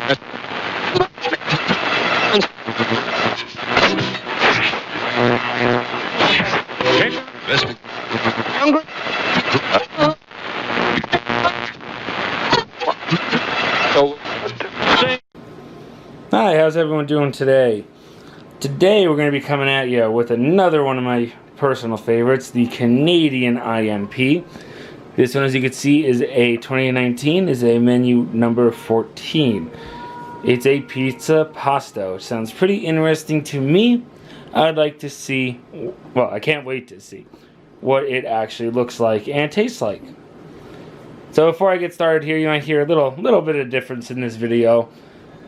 Hi, how's everyone doing today? Today we're going to be coming at you with another one of my personal favorites, the Canadian IMP. This one, as you can see, is a 2019, is a menu number 14. It's a pizza pasta, which sounds pretty interesting to me. I'd like to see, well, I can't wait to see what it actually looks like and tastes like. So before I get started here, you might hear a little bit of difference in this video.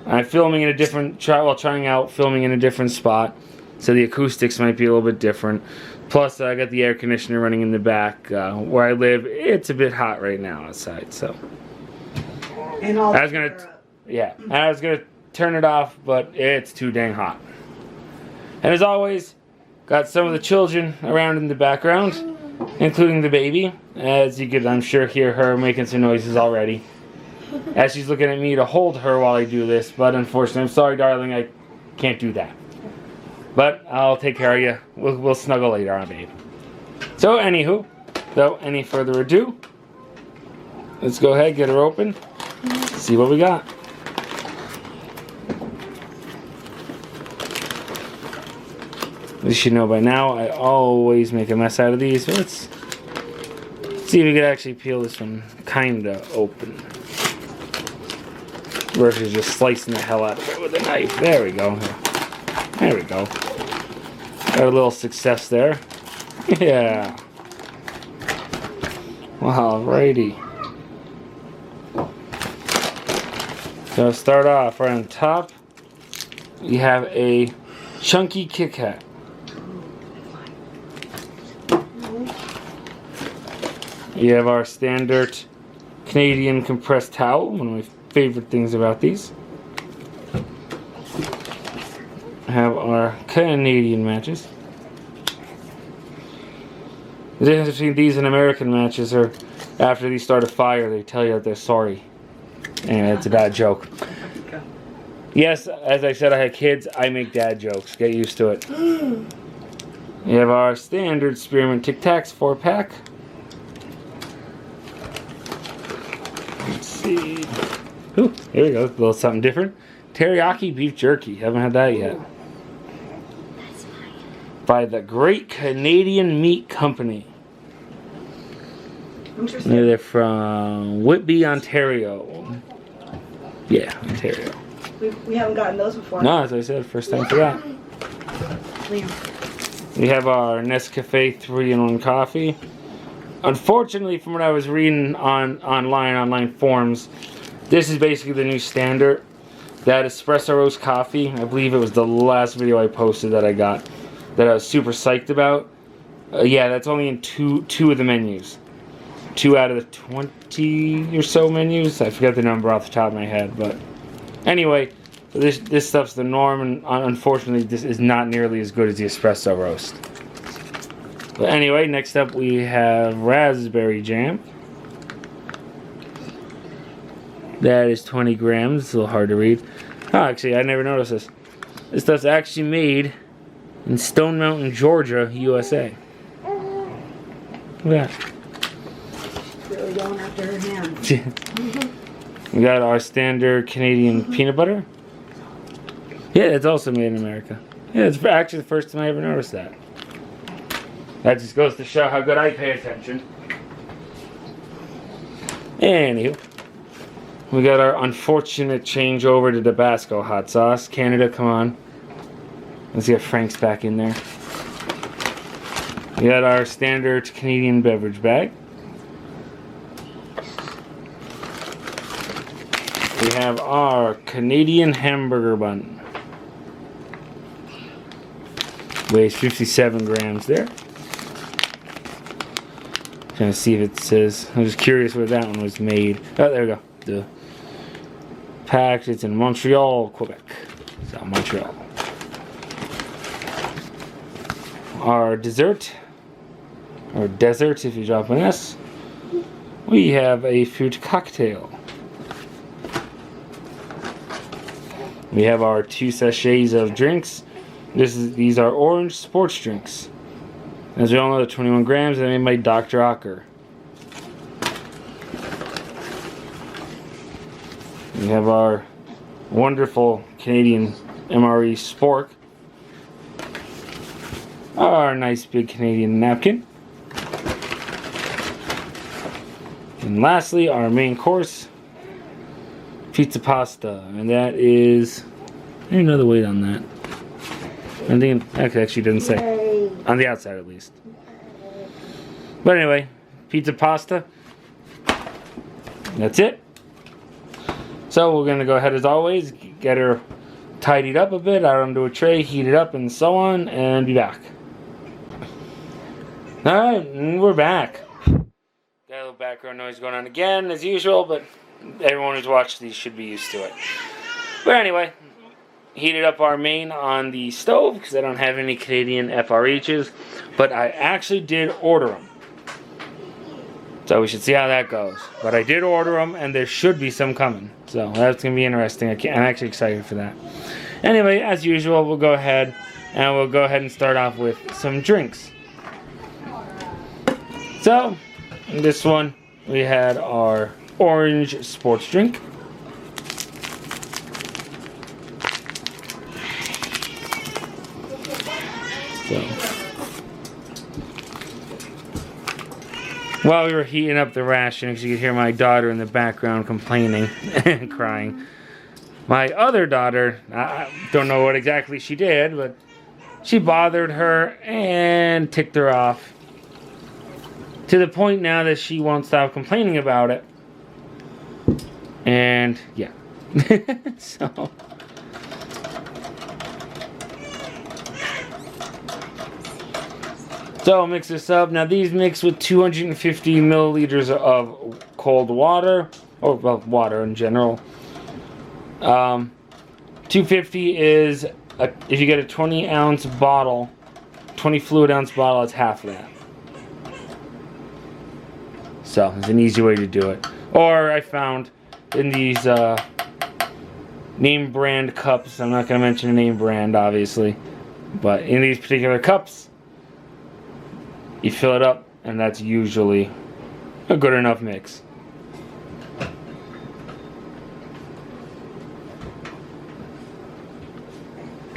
I'm filming in a different, trying out filming in a different spot, so the acoustics might be a little bit different. Plus, I got the air conditioner running in the back. Where I live, it's a bit hot right now outside, so. And I was gonna turn it off, but it's too dang hot. And as always, got some of the children around in the background, including the baby. As you could, I'm sure, hear her making some noises already, as she's looking at me to hold her while I do this. But unfortunately, I'm sorry, darling, I can't do that. But I'll take care of you. We'll snuggle later on, babe. So, anywho, without any further ado, let's go ahead, get her open, see what we got. As you should know by now, I always make a mess out of these. So let's see if we could actually peel this one kinda open, versus just slicing the hell out of it with a knife. There we go. There we go. Got a little success there. Yeah. Alrighty. So start off right on top. You have a chunky Kit Kat. You have our standard Canadian compressed towel, one of my favorite things about these. Have our Canadian matches. The difference between these and American matches are, after these start a fire, they tell you that they're sorry. And it's a bad joke. Yes, as I said, I had kids. I make dad jokes. Get used to it. You have our standard spearmint Tic Tacs 4-pack. Let's see. Ooh, here we go. A little something different. Teriyaki beef jerky. Haven't had that yet. By the Great Canadian Meat Company. interesting. They're from Whitby, Ontario. Yeah, Ontario. We haven't gotten those before. No, as I said, first time for that. We have our Nescafe 3-in-1 coffee. Unfortunately, from what I was reading on online forums, this is basically the new standard. That espresso roast coffee, I believe it was the last video I posted that I got, that I was super psyched about. Yeah, that's only in two of the menus. 2 out of the 20 or so menus. I forget the number off the top of my head, but anyway, this stuff's the norm, and unfortunately, this is not nearly as good as the espresso roast. But anyway, next up we have raspberry jam. That is 20 grams. It's a little hard to read. Oh, actually, I never noticed this. This stuff's actually made in Stone Mountain, Georgia, USA. Look at that. Really going after her hands. We got our standard Canadian peanut butter. Yeah, it's also made in America. Yeah, it's actually the first time I ever noticed that. That just goes to show how good I pay attention. Anywho, we got our unfortunate changeover to Tabasco hot sauce. Canada, come on. Let's get Frank's back in there. We got our standard Canadian beverage bag. We have our Canadian Hamburger Bun. Weighs 57 grams there. Trying to see if it says. I'm just curious where that one was made. Oh, there we go. The packed. It's in Montreal, Quebec. So Montreal. Our dessert, or desert if you drop an S. We have a fruit cocktail. We have our 2 sachets of drinks. These are orange sports drinks. As we all know, they're 21 grams, and they're made by Dr. Ocker. We have our wonderful Canadian MRE spork. Our nice big Canadian napkin. And lastly, our main course, pizza pasta. And that is, I don't know the weight on that. I think it actually didn't say. On the outside at least. But anyway, pizza pasta. That's it. So we're going to go ahead as always, get her tidied up a bit, out onto a tray, heat it up and so on, and be back. Alright, we're back. Got a little background noise going on again as usual, but everyone who's watched these should be used to it. But anyway, heated up our main on the stove because I don't have any Canadian FRHs, but I actually did order them. So we should see how that goes. But I did order them, and there should be some coming. So that's going to be interesting. I'm actually excited for that. Anyway, as usual, we'll go ahead and start off with some drinks. So, in this one, we had our orange sports drink. So, while we were heating up the ration, because you could hear my daughter in the background complaining and crying. My other daughter, I don't know what exactly she did, but she bothered her and ticked her off. To the point now that she won't stop complaining about it. And, yeah. So... So mix this up. Now these mix with 250 milliliters of cold water, or well, water in general. 250 is if you get a 20-ounce bottle, 20 fluid ounce bottle, it's half of that. So it's an easy way to do it. Or I found in these name brand cups. I'm not going to mention a name brand, obviously, but in these particular cups. You fill it up, and that's usually a good enough mix.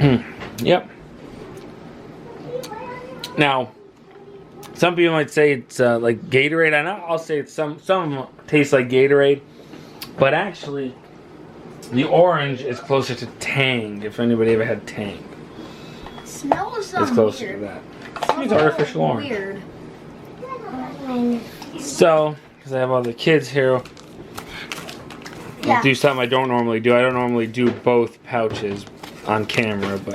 Yep. Now, some people might say it's like Gatorade. I'll say it's some of them taste like Gatorade, but actually, the orange is closer to Tang. If anybody ever had Tang, It smells it's closer to that. It's artificial orange. Weird. So, because I have all the kids here, I'll do something I don't normally do. I don't normally do both pouches on camera, but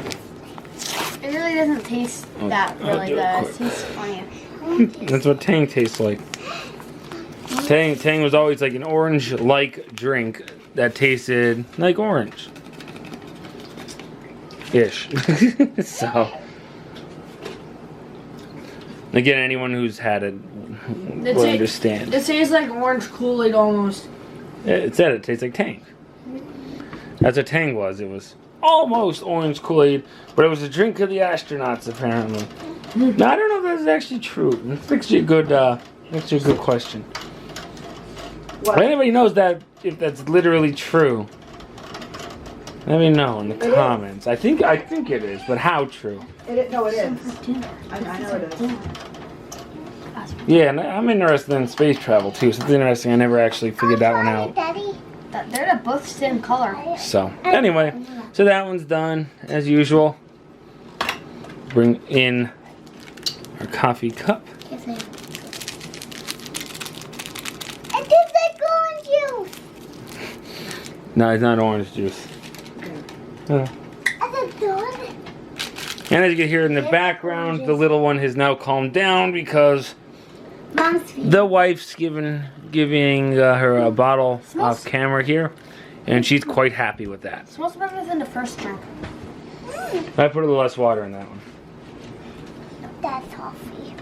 it really doesn't taste that really good. It tastes funny. That's what Tang tastes like. Tang was always like an orange-like drink that tasted like orange. Ish. So... Again, anyone who's had it will understand. It tastes like orange Kool-Aid almost. It said it tastes like Tang. That's what Tang was. It was almost orange Kool-Aid, but it was a drink of the astronauts, apparently. Now, I don't know if that's actually true. It's actually a good question. If anybody knows that, if that's literally true, let me know in the comments. I think it is, but how true? No, it is. I know it is. Yeah, and I'm interested in space travel too. Something interesting. I never actually figured that one out. They're both the same color. So anyway, so that one's done as usual. Bring in our coffee cup. It tastes like orange juice. No, it's not orange juice. And as you can hear in the background, the little one has now calmed down because the wife's giving her a bottle off camera here, and she's quite happy with that. It smells better than the first drink. I put a little less water in that one. That's toffee.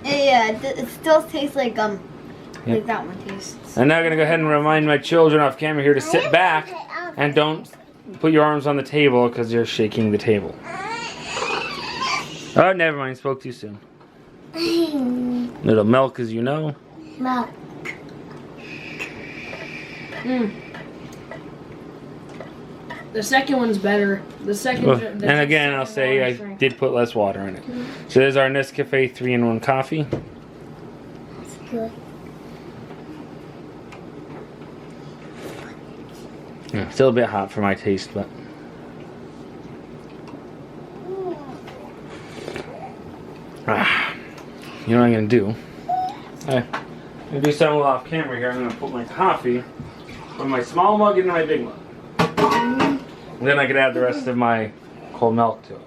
Yeah, it still tastes like like that one tastes. I'm now gonna go ahead and remind my children off camera here to sit back and don't put your arms on the table because you're shaking the table. Oh, never mind. Spoke too soon. Little milk, as you know. Milk. The second one's better. The second. Well, and again, I'll say I did put less water in it. So there's our Nescafe 3-in-1 coffee. It's good. Yeah, still a bit hot for my taste, but. You know what I'm gonna do? I'm gonna do something off camera here. I'm gonna put my coffee from my small mug into my big mug. And then I can add the rest of my cold milk to it.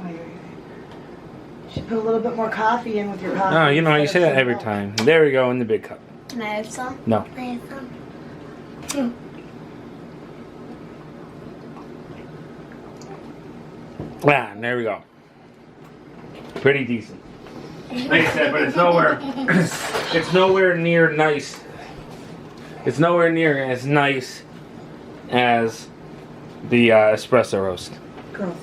You should put a little bit more coffee in with your coffee. Oh, you know, you say that instead of every milk. time. There we go in the big cup. Can I have some? No. Can I have some? Ah, and there we go. Pretty decent. Like I said, but it's nowhere. It's nowhere near nice. It's nowhere near as nice as the espresso roast. Girls.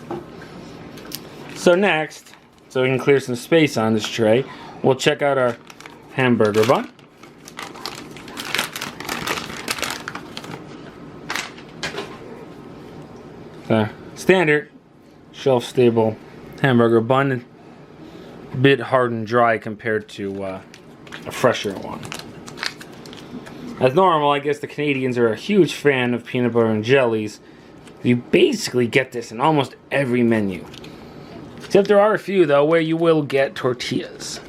So next, so we can clear some space on this tray, we'll check out our hamburger bun. The standard shelf-stable hamburger bun, a bit hard and dry compared to a fresher one. As normal, I guess the Canadians are a huge fan of peanut butter and jellies. You basically get this in almost every menu. Except there are a few, though, where you will get tortillas.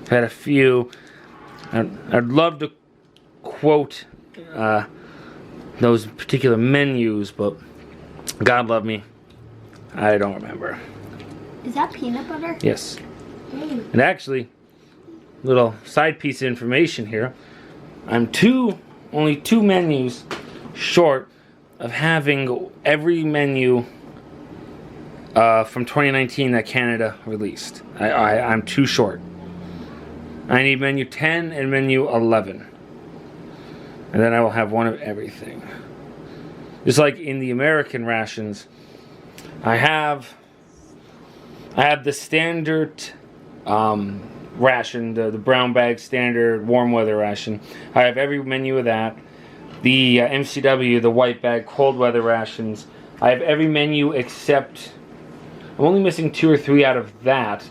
I've had a few. I'd love to quote those particular menus, but God love me, I don't remember. Is that peanut butter? Yes. And actually, little side piece of information here. I'm only two menus short of having every menu from 2019 that Canada released. I'm too short. I need menu 10 and menu 11. And then I will have one of everything. Just like in the American rations, I have the standard ration, the brown bag standard warm weather ration. I have every menu of that. The MCW, the white bag cold weather rations, I have every menu except, I'm only missing 2 or 3 out of that.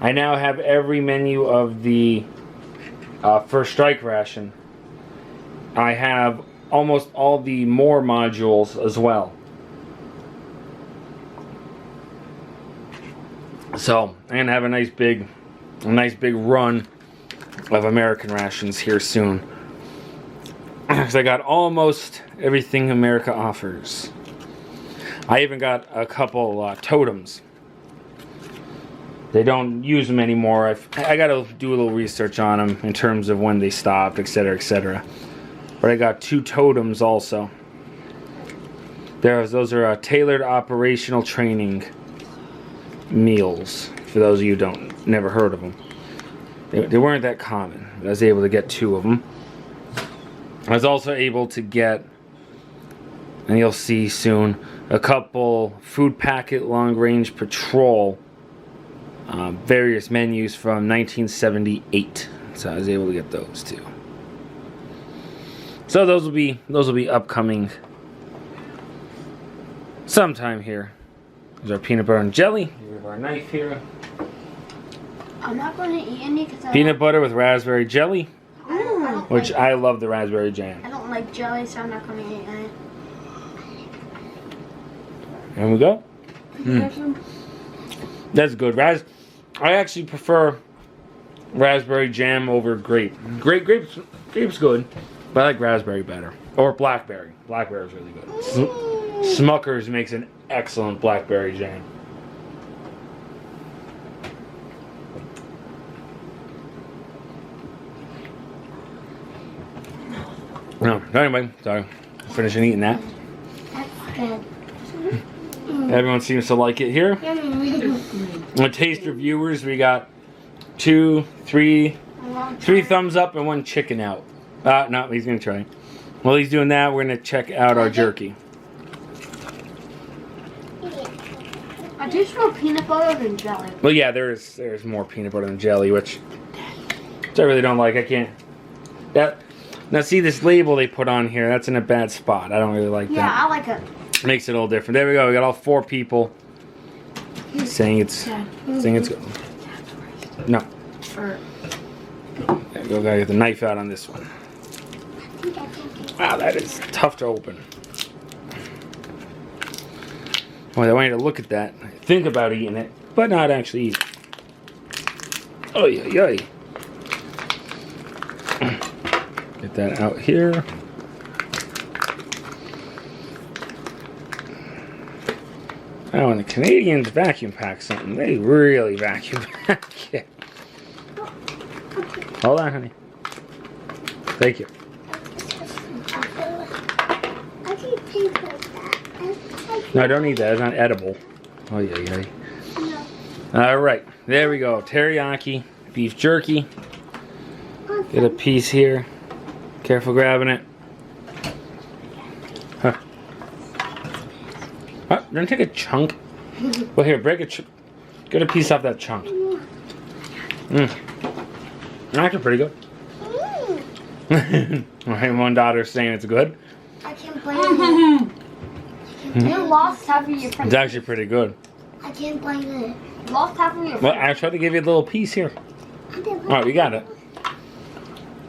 I now have every menu of the First Strike ration. I have almost all the more modules as well. So I'm gonna have a nice big run of American rations here soon. Because I got almost everything America offers. I even got a couple totems. They don't use them anymore. I got to do a little research on them in terms of when they stopped, etc., etc. But I got 2 totems also. Those are tailored operational training meals. For those of you who never heard of them, they weren't that common. I was able to get 2 of them. I was also able to get, and you'll see soon, a couple food packet long range patrol. Various menus from 1978, so I was able to get those too. So those will be upcoming sometime here. There's our peanut butter and jelly. We have our knife here. I'm not going to eat any because Peanut butter with raspberry jelly, I which I love the raspberry jam. don't like jelly, so I'm not going to eat any. There we go. That's good. I actually prefer raspberry jam over grape. Grape's good, but I like raspberry better. Or blackberry. Blackberry's really good. Smucker's makes an excellent blackberry jam. No, anyway, sorry. Finishing eating that. That's good. Everyone seems to like it here. The taste reviewers, we got 2, 3 thumbs up and 1 chicken out. No, he's gonna try. While he's doing that, we're gonna check out our jerky. I taste more peanut butter than jelly. Well, yeah, there's more peanut butter than jelly, which I really don't like. I can't. Now see this label they put on here. That's in a bad spot. I don't really like Yeah, that. I like it. Makes it a little different. There we go. We got all 4 people saying it's good. No. There we go. Gotta get the knife out on this one. Wow, that is tough to open. Well, I want you to look at that. Think about eating it, but not actually eat it. Oh yeah. Get that out here. Oh, when the Canadians vacuum pack something, they really vacuum pack it. Hold on, honey. Thank you. No, don't eat that. It's not edible. Oh, yeah. Alright, there we go. Teriyaki, beef jerky. Get a piece here. Careful grabbing it. Huh. Oh, don't take a chunk. Well, here, break a get a piece off that chunk. Actually, pretty good. My one daughter's saying it's good. I can't blame it. You lost half of your friends. It's actually pretty good. I can't blame it. You lost half of your friends. Well, I tried to give you a little piece here. Alright, we got it.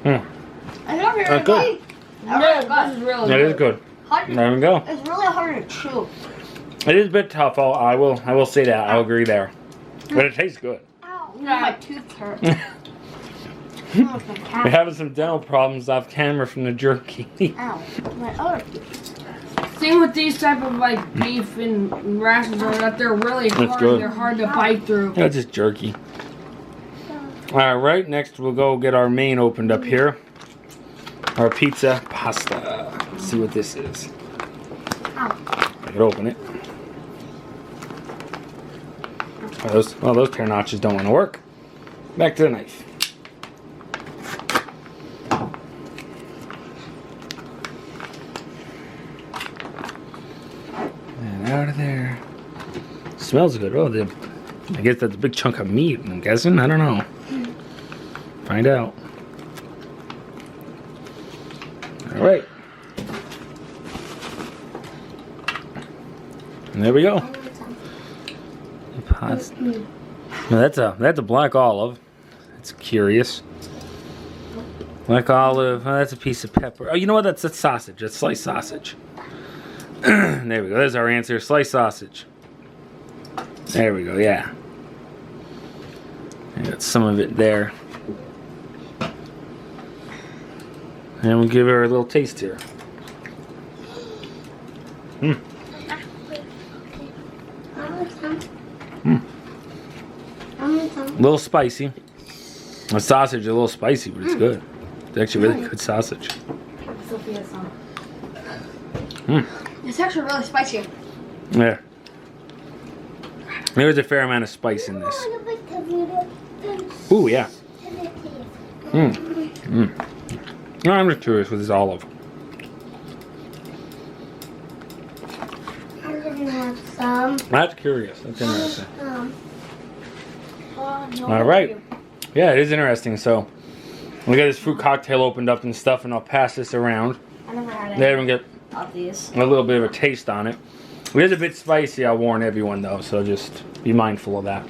I know you're That's good. Yeah, this is really That good. is good. There we go. It's really hard to chew. It is a bit tough. I will say that. I'll agree there. But it tastes good. Ow, my tooth hurts. We're having some dental problems off camera from the jerky. Ow, my other tooth. Thing with these type of like beef and rations are that they're really hard. good. They're hard to bite through. That's just jerky. Alright, next we'll go get our main opened up here. Our pizza pasta. Let's see what this is. I can open it. Those tear notches don't want to work. Back to the knife. And out of there. Smells good. Oh, I guess that's a big chunk of meat, I'm guessing. I don't know. Find out. Alright. And there we go. Pasta. Now that's a black olive. It's curious. Black olive. Oh, that's a piece of pepper. Oh, you know what? That's sausage. That's sliced sausage. There we go. There's our answer. Sliced sausage. There we go. Yeah. I got some of it there. And we'll give her a little taste here. A little spicy. The sausage is a little spicy, but it's good. It's actually really good sausage. It's actually really spicy. Yeah. There's a fair amount of spice in this. Ooh, yeah. No, I'm just curious with this olive. I'm gonna have some. That's curious. That's interesting. No, All right. Yeah, it is interesting. So we got this fruit cocktail opened up and stuff, and I'll pass this around. I never had They any even get of these. a little bit of a taste on it. It is a bit spicy, I'll warn everyone though, so just be mindful of that.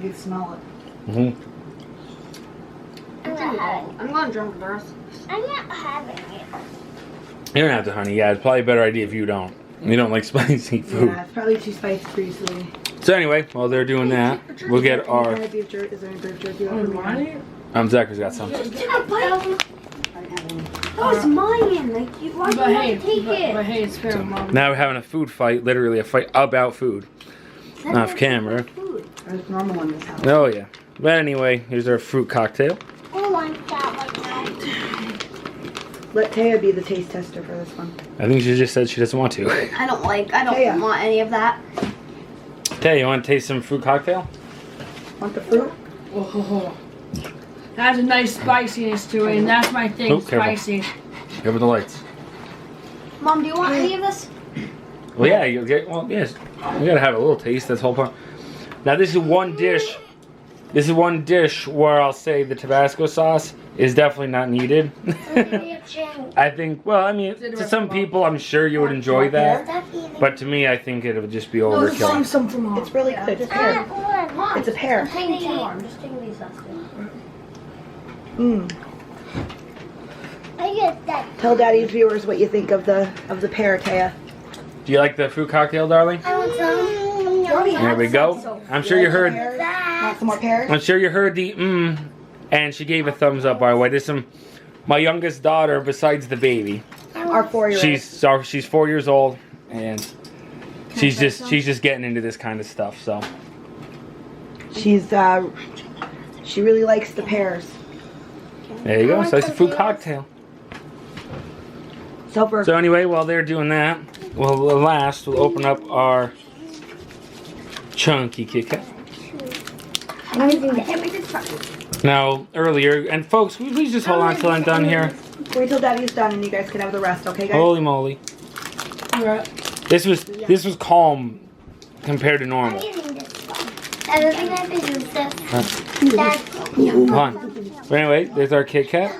You can smell it. I'm going to drink the rest. I'm not having it. You don't have to, honey. Yeah, it's probably a better idea if you don't. You don't like spicy food. Yeah, it's probably too spicy for you, sweetie. So anyway, while they're doing that, we'll get our... Is there any beef jerky? Zachary's got some. That was mine. Like, why But did hey, you take it? but hey, it's fair, Mom. Now we're having a food fight, literally a fight about food. Off camera. There's normal in this house. Oh yeah. But anyway, here's our fruit cocktail. I want that like that. Let Taya be the taste tester for this one. I think she just said she doesn't want to. I don't want any of that. Tay, you want to taste some fruit cocktail? Want the fruit? Oh, has a nice spiciness to it, and that's my thing, Oh, careful. spicy. Here with the lights. Mom, do you want any of this? Well, yeah, you get. Well, yes. You gotta have a little taste. That's the whole point. Now, this is one dish. This is one dish where I'll say the Tabasco sauce is definitely not needed. I think. Well, I mean, to some people, I'm sure you would enjoy that, but to me, I think it would just be overkill. Some from home. It's really good. It's a pear. It's a pear. I'm just taking these sauces. Mm. I get that. Tell Daddy's viewers what you think of the pear, Taya. Do you like the fruit cocktail, darling? I want some. There we go. I'm sure you heard. Want some more pears? I'm sure you heard the and she gave a thumbs up. By the way, this is my youngest daughter besides the baby. Our 4-year-old. She's 4 years old, and she's just getting into this kind of stuff. So she really likes the pears. there you go. So it's a fruit cocktail. Super. So anyway, while they're doing that, we'll open up our chunky Kit Kat. Now, earlier, and folks, please just hold on till I'm done here. Wait till Daddy's done and you guys can have the rest, okay, guys? Holy moly. This was calm compared to normal. Come on. But anyway, there's our Kit Kat.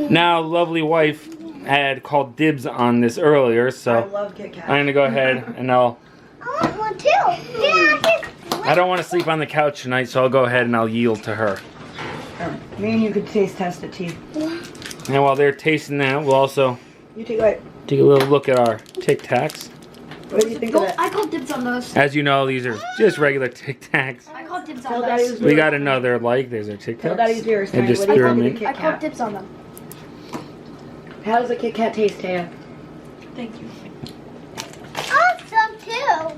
Now, lovely wife had called dibs on this earlier, so I love Kit Kat. I'm going to go ahead and I want one too. I don't want to sleep on the couch tonight, so I'll go ahead and I'll yield to her. Me and you could taste test it, too. And while they're tasting that, we'll also You take a little look at our Tic Tacs. What do you think of it? I called dibs on those. As you know, these are just regular Tic Tacs. I called dibs Tell on Daddy's those. viewers. We got another there's our Tic Tell Daddy's Tacs. viewers. And Tanya, just what do you threw 'em think of the in. I Kit called Kat? dibs on them. How does the Kit Kat taste, Taya? Thank you. Awesome too.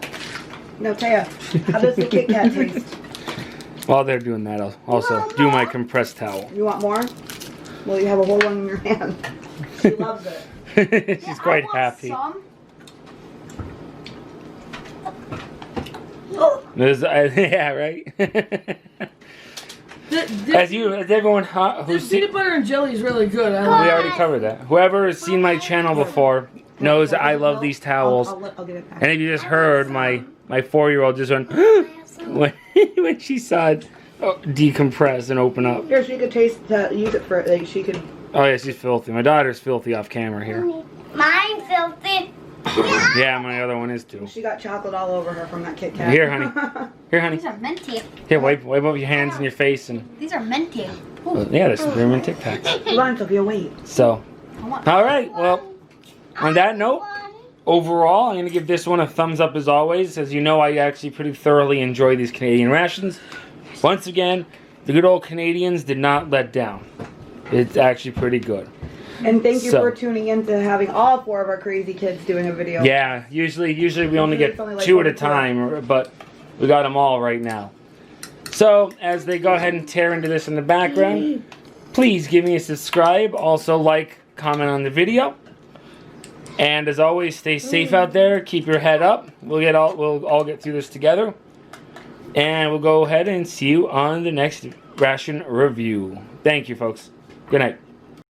No, Taya. How does the Kit Kat taste? While they're doing that, I'll also do my compressed towel. You want more? Well, you have a whole one in your hand. She loves it. She's quite happy. Some. Yeah, right. As everyone who's This seen, peanut butter and jelly is really good. we already covered that. Whoever has seen my channel before knows I love these towels. I'll give it back. And if you just heard my 4-year-old just went when she saw it decompress and open up. Here, she could use it for, like, she could. Oh yeah, she's filthy. My daughter's filthy off camera here. Mine filthy. Yeah, my other one is too. She got chocolate all over her from that Kit Kat. Here, honey. Here, honey. These are minty. Here, wipe up your hands and your face and. These are minty. Yeah, there's spearmint Tic Tacs. Hold on, Sophia, wait. So, all right. Well, on that note, overall, I'm going to give this one a thumbs up as always. As you know, I actually pretty thoroughly enjoy these Canadian rations. Once again, the good old Canadians did not let down. It's actually pretty good. And thank you So- for tuning in to having all 4 of our crazy kids doing a video. Yeah, usually we only get It's only like 2 at a 1 or 2. time, but we got them all right now. So, as they go ahead and tear into this in the background, please give me a subscribe. Also, like, comment on the video. And as always, stay safe out there. Keep your head up. We'll all get through this together. And we'll go ahead and see you on the next ration review. Thank you, folks. Good night.